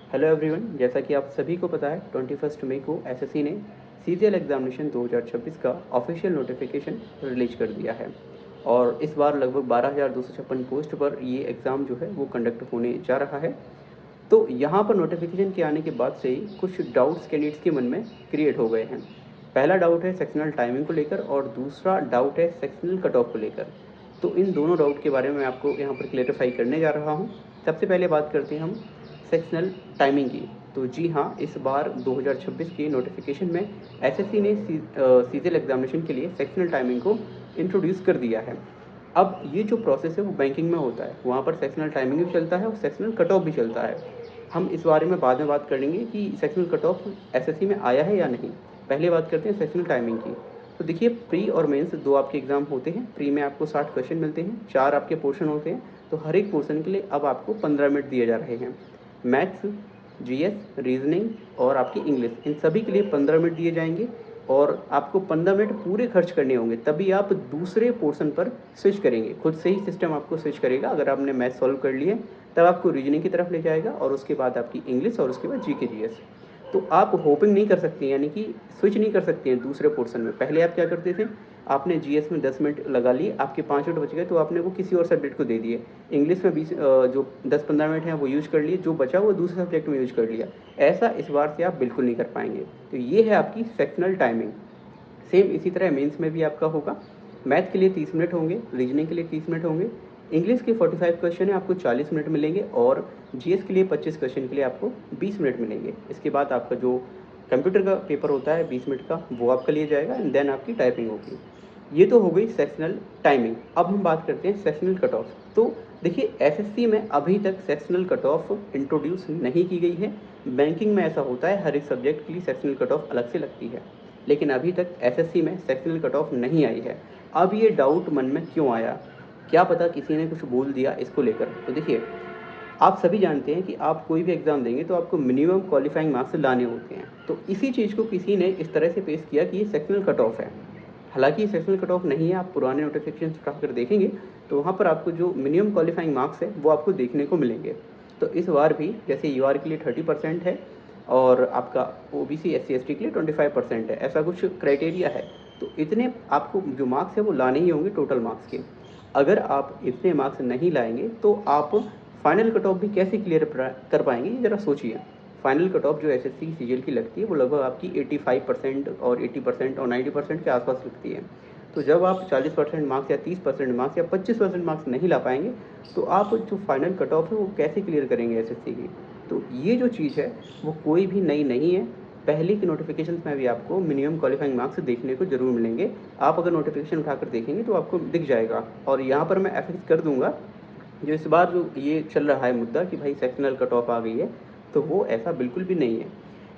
Hello everyone, जैसा कि आप सभी को पता है 21 मई को एसएससी ने सीजीएल एग्जामिनेशन 2026 का ऑफिशियल नोटिफिकेशन रिलीज कर दिया है। और इस बार लगभग 12,256 पोस्ट पर ये एग्ज़ाम जो है वो कंडक्ट होने जा रहा है। तो यहाँ पर नोटिफिकेशन के आने के बाद से ही कुछ डाउट्स कैंडिडेट्स के मन में क्रिएट हो गए हैं। पहला डाउट है सेक्शनल टाइमिंग को लेकर और दूसरा डाउट है सेक्शनल कट ऑफ को लेकर। तो इन दोनों डाउट के बारे में आपको यहाँ पर क्लेरिफाई करने जा रहा हूँ। सबसे पहले बात करते हैं हम सेक्शनल टाइमिंग की। तो जी हाँ, इस बार 2026 के नोटिफिकेशन में एसएससी ने सीजीएल एग्जामिनेशन के लिए सेक्शनल टाइमिंग को इंट्रोड्यूस कर दिया है। अब ये जो प्रोसेस है वो बैंकिंग में होता है, वहाँ पर सेक्शनल टाइमिंग भी चलता है और सेक्शनल कट ऑफ भी चलता है। हम इस बारे में बाद में बात करेंगे कि सेक्शनल कट ऑफ एसएससी में आया है या नहीं। पहले बात करते हैं सेक्शनल टाइमिंग की। तो देखिए, प्री और मेंस दो आपके एग्जाम होते हैं। प्री में आपको 60 क्वेश्चन मिलते हैं, 4 आपके पोर्शन होते हैं। तो हर एक पोर्शन के लिए अब आपको 15 मिनट दिए जा रहे हैं। मैथ्स, जीएस, रीजनिंग और आपकी इंग्लिश, इन सभी के लिए 15 मिनट दिए जाएंगे। और आपको 15 मिनट पूरे खर्च करने होंगे, तभी आप दूसरे पोर्शन पर स्विच करेंगे। खुद से ही सिस्टम आपको स्विच करेगा। अगर आपने मैथ सॉल्व कर लिए तब आपको रीजनिंग की तरफ ले जाएगा और उसके बाद आपकी इंग्लिश और उसके बाद जीके जीएस। तो आप होपिंग नहीं कर सकते, यानी कि स्विच नहीं कर सकते हैं दूसरे पोर्शन में। पहले आप क्या करते थे, आपने जीएस में 10 मिनट लगा लिए, आपके 5 मिनट बच गए तो आपने वो किसी और सब्जेक्ट को दे दिए। इंग्लिश में 20 जो 10-15 मिनट हैं वो यूज कर लिए, जो बचा वो दूसरे सब्जेक्ट में यूज कर लिया। ऐसा इस बार से आप बिल्कुल नहीं कर पाएंगे। तो ये है आपकी सेक्शनल टाइमिंग। सेम इसी तरह मेंस में भी आपका होगा। मैथ के लिए 30 मिनट होंगे, रीजनिंग के लिए 30 मिनट होंगे, इंग्लिश के 45 क्वेश्चन है आपको 40 मिनट मिलेंगे और जीएस के लिए 25 क्वेश्चन के लिए आपको 20 मिनट मिलेंगे। इसके बाद आपका जो कंप्यूटर का पेपर होता है 20 मिनट का, वो आपका लिया जाएगा एंड देन आपकी टाइपिंग होगी। ये तो हो गई सेक्शनल टाइमिंग। अब हम बात करते हैं सेक्शनल कट ऑफ। तो देखिए, एसएससी में अभी तक सेक्शनल कट ऑफ इंट्रोड्यूस नहीं की गई है। बैंकिंग में ऐसा होता है, हर एक सब्जेक्ट के लिए सेक्शनल कट ऑफ अलग से लगती है, लेकिन अभी तक एसएससी में सेक्शनल कट ऑफ नहीं आई है। अब ये डाउट मन में क्यों आया, क्या पता किसी ने कुछ बोल दिया इसको लेकर। तो देखिए, आप सभी जानते हैं कि आप कोई भी एग्ज़ाम देंगे तो आपको मिनिमम क्वालिफाइंग मार्क्स लाने होते हैं। तो इसी चीज़ को किसी ने इस तरह से पेश किया कि ये सेक्शनल कट ऑफ है। हालांकि ये सेक्शनल कट ऑफ नहीं है। आप पुराने नोटिफिकेशन उठाकर देखेंगे तो वहाँ पर आपको जो मिनिमम क्वालिफाइंग मार्क्स है वो आपको देखने को मिलेंगे। तो इस बार भी जैसे यूआर के लिए 30% है और आपका ओबीसी एससी एसटी के लिए 25% है, ऐसा कुछ क्राइटेरिया है। तो इतने आपको जो मार्क्स है वो लाने ही होंगे टोटल मार्क्स के। अगर आप इतने मार्क्स नहीं लाएंगे तो आप फाइनल कट ऑफ भी कैसे क्लियर कर पाएंगे, ये ज़रा सोचिए। फाइनल कट ऑफ जो एसएससी सीजीएल की लगती है वो लगभग आपकी 85% और 80% और 90% के आसपास लगती है। तो जब आप 40% मार्क्स या 30% मार्क्स या 25% मार्क्स नहीं ला पाएंगे तो आप जो फाइनल कट ऑफ है वो कैसे क्लियर करेंगे एसएससी की। तो ये जो चीज़ है वो कोई भी नई नहीं है। पहले के नोटिफिकेशन में भी आपको मिनिमम क्वालिफाइंग मार्क्स देखने को जरूर मिलेंगे। आप अगर नोटिफिकेशन उठाकर देखेंगे तो आपको दिख जाएगा। और यहाँ पर मैं एफिक्स कर दूंगा, जो इस बार जो ये चल रहा है मुद्दा कि भाई सेक्शनल कट ऑफ आ गई है, तो वो ऐसा बिल्कुल भी नहीं है।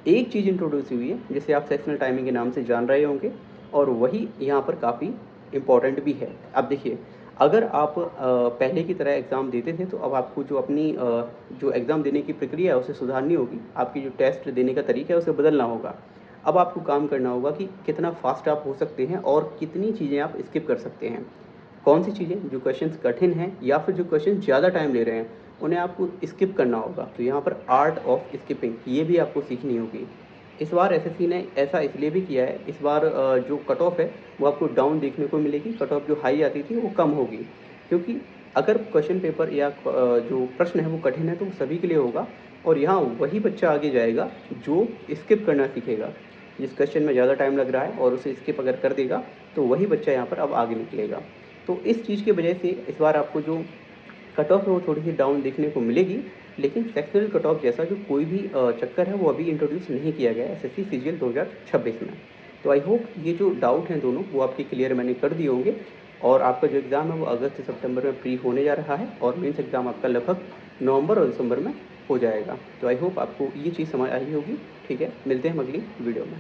एक चीज़ इंट्रोड्यूस हुई है जिसे आप सेक्शनल टाइमिंग के नाम से जान रहे होंगे, और वही यहाँ पर काफ़ी इम्पॉर्टेंट भी है। अब देखिए, अगर आप पहले की तरह एग्ज़ाम देते थे तो अब आपको जो अपनी जो एग्ज़ाम देने की प्रक्रिया है उसे सुधारनी होगी। आपकी जो टेस्ट देने का तरीका है उसे बदलना होगा। अब आपको काम करना होगा कि कितना फास्ट आप हो सकते हैं और कितनी चीज़ें आप स्किप कर सकते हैं। कौन सी चीज़ें, जो क्वेश्चंस कठिन हैं या फिर जो क्वेश्चन ज़्यादा टाइम ले रहे हैं, उन्हें आपको स्किप करना होगा। तो यहाँ पर आर्ट ऑफ स्किपिंग ये भी आपको सीखनी होगी। इस बार एसएससी ने ऐसा इसलिए भी किया है, इस बार जो कट ऑफ है वो आपको डाउन देखने को मिलेगी। कट ऑफ जो हाई आती थी वो कम होगी, क्योंकि अगर क्वेश्चन पेपर या जो प्रश्न है वो कठिन है तो वो सभी के लिए होगा। और यहाँ वही बच्चा आगे जाएगा जो स्किप करना सीखेगा। जिस क्वेश्चन में ज़्यादा टाइम लग रहा है और उसे स्किप अगर कर देगा तो वही बच्चा यहाँ पर अब आगे निकलेगा। तो इस चीज़ की वजह से इस बार आपको जो कट ऑफ है वो थोड़ी सी डाउन देखने को मिलेगी। लेकिन सेक्शनल कट ऑफ जैसा जो कोई भी चक्कर है वो अभी इंट्रोड्यूस नहीं किया गया है एसएससी सीजीएल 2026 में। तो आई होप ये जो डाउट हैं दोनों वो आपके क्लियर मैंने कर दिए होंगे। और आपका जो एग्ज़ाम है वो अगस्त से सितंबर में प्री होने जा रहा है और मेंस एग्ज़ाम आपका लगभग नवंबर और दिसंबर में हो जाएगा। तो आई होप आपको ये चीज़ समझ आई होगी। ठीक है, मिलते हैं हम अगली वीडियो में।